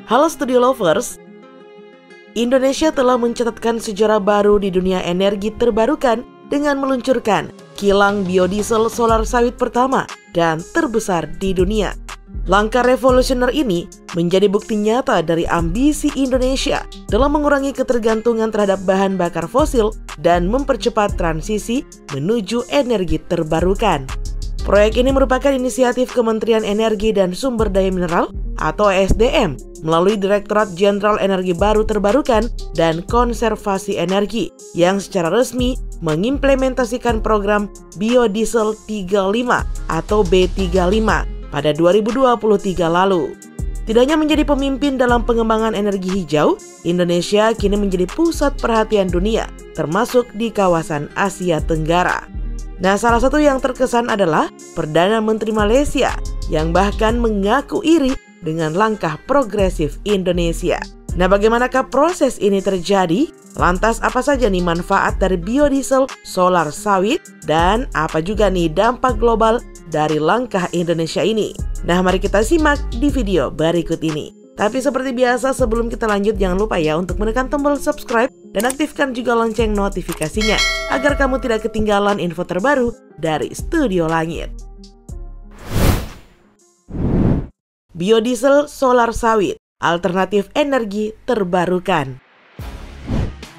Halo Studio Lovers, Indonesia telah mencatatkan sejarah baru di dunia energi terbarukan dengan meluncurkan kilang biodiesel solar sawit pertama dan terbesar di dunia. Langkah revolusioner ini menjadi bukti nyata dari ambisi Indonesia dalam mengurangi ketergantungan terhadap bahan bakar fosil dan mempercepat transisi menuju energi terbarukan. Proyek ini merupakan inisiatif Kementerian Energi dan Sumber Daya Mineral atau ESDM melalui Direktorat Jenderal Energi Baru Terbarukan dan Konservasi Energi yang secara resmi mengimplementasikan program Biodiesel 35 atau B35 pada 2023 lalu. Tidak hanya menjadi pemimpin dalam pengembangan energi hijau, Indonesia kini menjadi pusat perhatian dunia, termasuk di kawasan Asia Tenggara. Nah, salah satu yang terkesan adalah Perdana Menteri Malaysia yang bahkan mengaku iri dengan langkah progresif Indonesia. Nah, bagaimanakah proses ini terjadi? Lantas apa saja nih manfaat dari biodiesel solar sawit? Dan apa juga nih dampak global dari langkah Indonesia ini? Nah, mari kita simak di video berikut ini. Tapi seperti biasa, sebelum kita lanjut, jangan lupa ya untuk menekan tombol subscribe dan aktifkan juga lonceng notifikasinya agar kamu tidak ketinggalan info terbaru dari Studio Langit. Biodiesel solar sawit, alternatif energi terbarukan.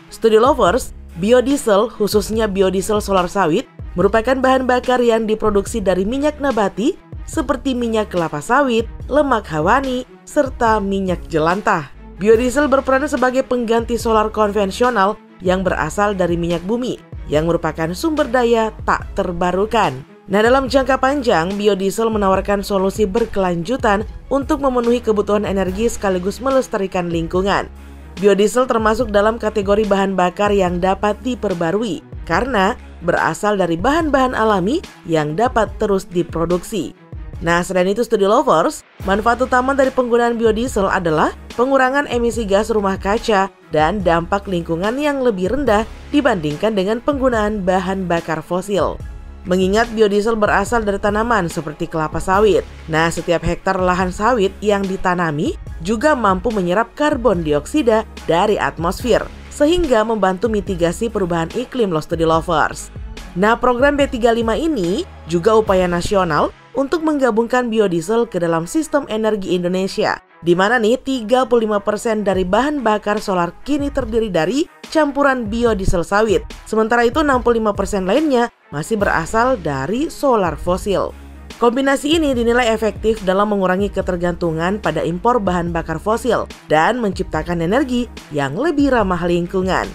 Studio Lovers, biodiesel, khususnya biodiesel solar sawit, merupakan bahan bakar yang diproduksi dari minyak nabati seperti minyak kelapa sawit, lemak hewani, serta minyak jelantah. Biodiesel berperan sebagai pengganti solar konvensional yang berasal dari minyak bumi, yang merupakan sumber daya tak terbarukan. Nah, dalam jangka panjang, biodiesel menawarkan solusi berkelanjutan untuk memenuhi kebutuhan energi sekaligus melestarikan lingkungan. Biodiesel termasuk dalam kategori bahan bakar yang dapat diperbarui karena berasal dari bahan-bahan alami yang dapat terus diproduksi. Nah, selain itu Studio Lovers, manfaat utama dari penggunaan biodiesel adalah pengurangan emisi gas rumah kaca dan dampak lingkungan yang lebih rendah dibandingkan dengan penggunaan bahan bakar fosil. Mengingat biodiesel berasal dari tanaman seperti kelapa sawit. Nah, setiap hektar lahan sawit yang ditanami juga mampu menyerap karbon dioksida dari atmosfer, sehingga membantu mitigasi perubahan iklim loh Studio Lovers. Nah, program B35 ini juga upaya nasional untuk menggabungkan biodiesel ke dalam sistem energi Indonesia, di mana nih 35% dari bahan bakar solar kini terdiri dari campuran biodiesel sawit. Sementara itu 65% lainnya masih berasal dari solar fosil. Kombinasi ini dinilai efektif dalam mengurangi ketergantungan pada impor bahan bakar fosil dan menciptakan energi yang lebih ramah lingkungan.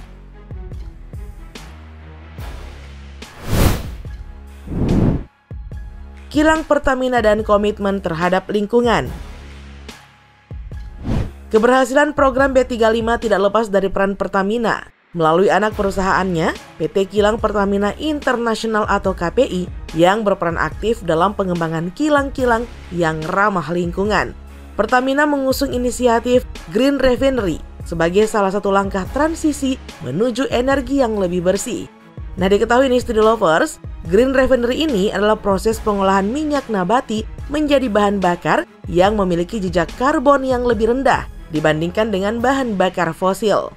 Kilang Pertamina dan komitmen terhadap lingkungan. Keberhasilan program B35 tidak lepas dari peran Pertamina. Melalui anak perusahaannya, PT Kilang Pertamina International atau KPI, yang berperan aktif dalam pengembangan kilang-kilang yang ramah lingkungan. Pertamina mengusung inisiatif Green Refinery sebagai salah satu langkah transisi menuju energi yang lebih bersih. Nah, diketahui nih Studio Lovers, Green Refinery ini adalah proses pengolahan minyak nabati menjadi bahan bakar yang memiliki jejak karbon yang lebih rendah dibandingkan dengan bahan bakar fosil.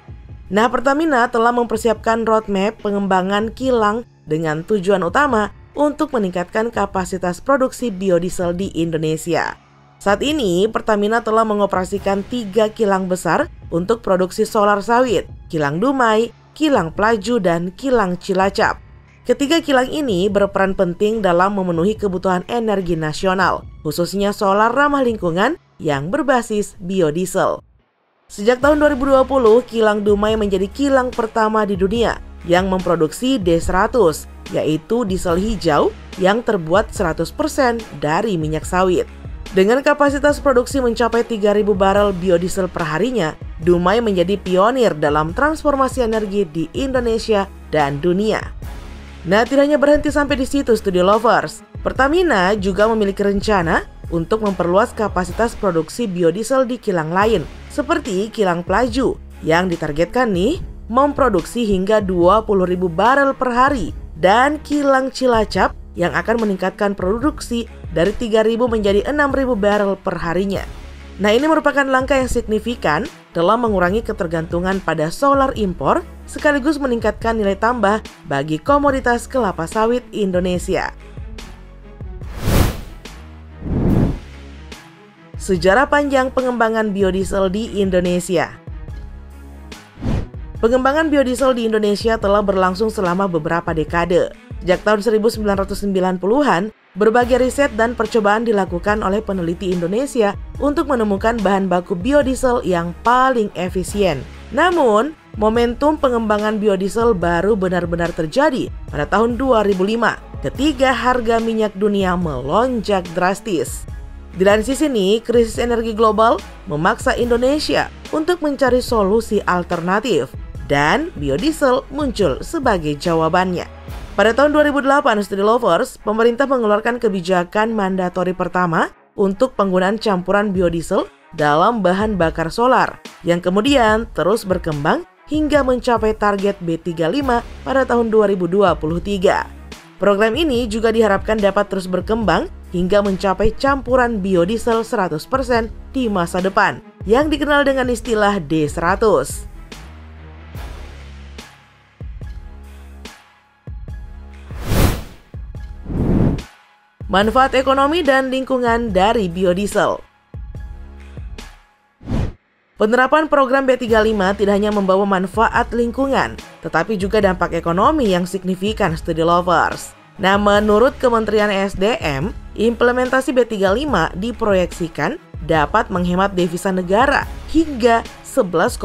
Nah, Pertamina telah mempersiapkan roadmap pengembangan kilang dengan tujuan utama untuk meningkatkan kapasitas produksi biodiesel di Indonesia. Saat ini, Pertamina telah mengoperasikan 3 kilang besar untuk produksi solar sawit, Kilang Dumai, Kilang Pelaju, dan Kilang Cilacap. Ketiga kilang ini berperan penting dalam memenuhi kebutuhan energi nasional, khususnya solar ramah lingkungan yang berbasis biodiesel. Sejak tahun 2020, Kilang Dumai menjadi kilang pertama di dunia yang memproduksi D100, yaitu diesel hijau yang terbuat 100% dari minyak sawit. Dengan kapasitas produksi mencapai 3.000 barel biodiesel per harinya, Dumai menjadi pionir dalam transformasi energi di Indonesia dan dunia. Nah, tidak hanya berhenti sampai di situ Studio Lovers. Pertamina juga memiliki rencana untuk memperluas kapasitas produksi biodiesel di kilang lain, seperti Kilang Pelaju yang ditargetkan nih memproduksi hingga 20.000 barel per hari, dan Kilang Cilacap yang akan meningkatkan produksi dari 3.000 menjadi 6.000 barel per harinya. Nah, ini merupakan langkah yang signifikan dalam mengurangi ketergantungan pada solar impor sekaligus meningkatkan nilai tambah bagi komoditas kelapa sawit Indonesia. Sejarah panjang pengembangan biodiesel di Indonesia. Pengembangan biodiesel di Indonesia telah berlangsung selama beberapa dekade. Sejak tahun 1990-an, berbagai riset dan percobaan dilakukan oleh peneliti Indonesia untuk menemukan bahan baku biodiesel yang paling efisien. Namun, momentum pengembangan biodiesel baru benar-benar terjadi pada tahun 2005 ketika harga minyak dunia melonjak drastis. Di lain sisi nih, krisis energi global memaksa Indonesia untuk mencari solusi alternatif dan biodiesel muncul sebagai jawabannya. Pada tahun 2008, Studi Lovers, pemerintah mengeluarkan kebijakan mandatori pertama untuk penggunaan campuran biodiesel dalam bahan bakar solar, yang kemudian terus berkembang hingga mencapai target B35 pada tahun 2023. Program ini juga diharapkan dapat terus berkembang hingga mencapai campuran biodiesel 100% di masa depan, yang dikenal dengan istilah D100. Manfaat ekonomi dan lingkungan dari biodiesel. Penerapan program B35 tidak hanya membawa manfaat lingkungan, tetapi juga dampak ekonomi yang signifikan, Studi Lovers. Nah, menurut Kementerian SDM, implementasi B35 diproyeksikan dapat menghemat devisa negara hingga 11,25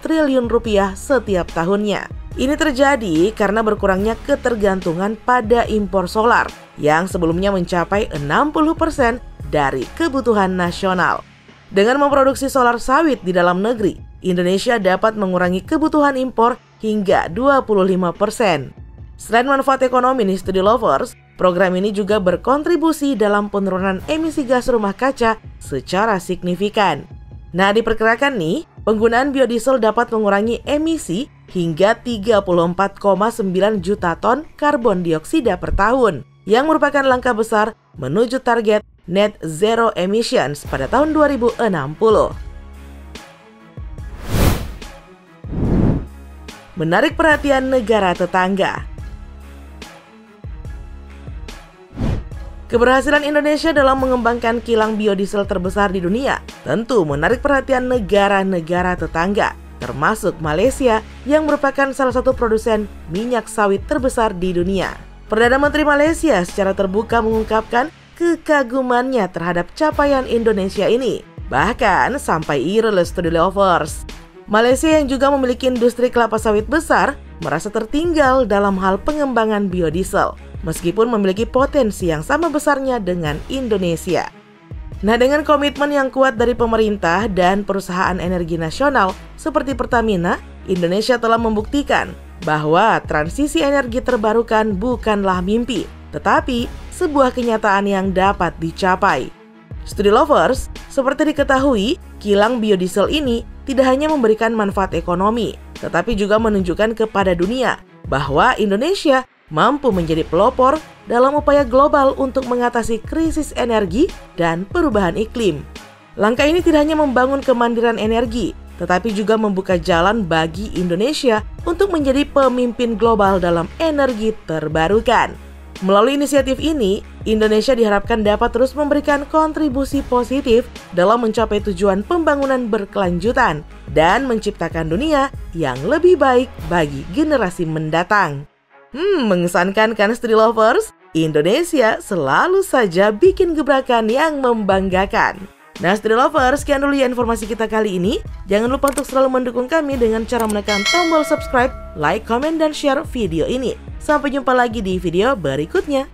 triliun rupiah setiap tahunnya. Ini terjadi karena berkurangnya ketergantungan pada impor solar yang sebelumnya mencapai 60% dari kebutuhan nasional. Dengan memproduksi solar sawit di dalam negeri, Indonesia dapat mengurangi kebutuhan impor hingga 25%. Selain manfaat ekonomi nih, Studi Lovers, program ini juga berkontribusi dalam penurunan emisi gas rumah kaca secara signifikan. Nah, diperkirakan nih, penggunaan biodiesel dapat mengurangi emisi hingga 34,9 juta ton karbon dioksida per tahun, yang merupakan langkah besar menuju target net zero emissions pada tahun 2060. Menarik perhatian negara tetangga. Keberhasilan Indonesia dalam mengembangkan kilang biodiesel terbesar di dunia tentu menarik perhatian negara-negara tetangga, termasuk Malaysia yang merupakan salah satu produsen minyak sawit terbesar di dunia. Perdana Menteri Malaysia secara terbuka mengungkapkan kekagumannya terhadap capaian Indonesia ini, bahkan sampai ire, Studi Lovers. Malaysia yang juga memiliki industri kelapa sawit besar merasa tertinggal dalam hal pengembangan biodiesel, meskipun memiliki potensi yang sama besarnya dengan Indonesia. Nah, dengan komitmen yang kuat dari pemerintah dan perusahaan energi nasional seperti Pertamina, Indonesia telah membuktikan bahwa transisi energi terbarukan bukanlah mimpi, tetapi sebuah kenyataan yang dapat dicapai. Studi Lovers, seperti diketahui, kilang biodiesel ini tidak hanya memberikan manfaat ekonomi, tetapi juga menunjukkan kepada dunia bahwa Indonesia mampu menjadi pelopor dalam upaya global untuk mengatasi krisis energi dan perubahan iklim. Langkah ini tidak hanya membangun kemandirian energi, tetapi juga membuka jalan bagi Indonesia untuk menjadi pemimpin global dalam energi terbarukan. Melalui inisiatif ini, Indonesia diharapkan dapat terus memberikan kontribusi positif dalam mencapai tujuan pembangunan berkelanjutan dan menciptakan dunia yang lebih baik bagi generasi mendatang. Mengesankan kan, Studi Lovers? Indonesia selalu saja bikin gebrakan yang membanggakan. Nah, Studi Lovers, sekian dulu ya informasi kita kali ini. Jangan lupa untuk selalu mendukung kami dengan cara menekan tombol subscribe, like, komen, dan share video ini. Sampai jumpa lagi di video berikutnya.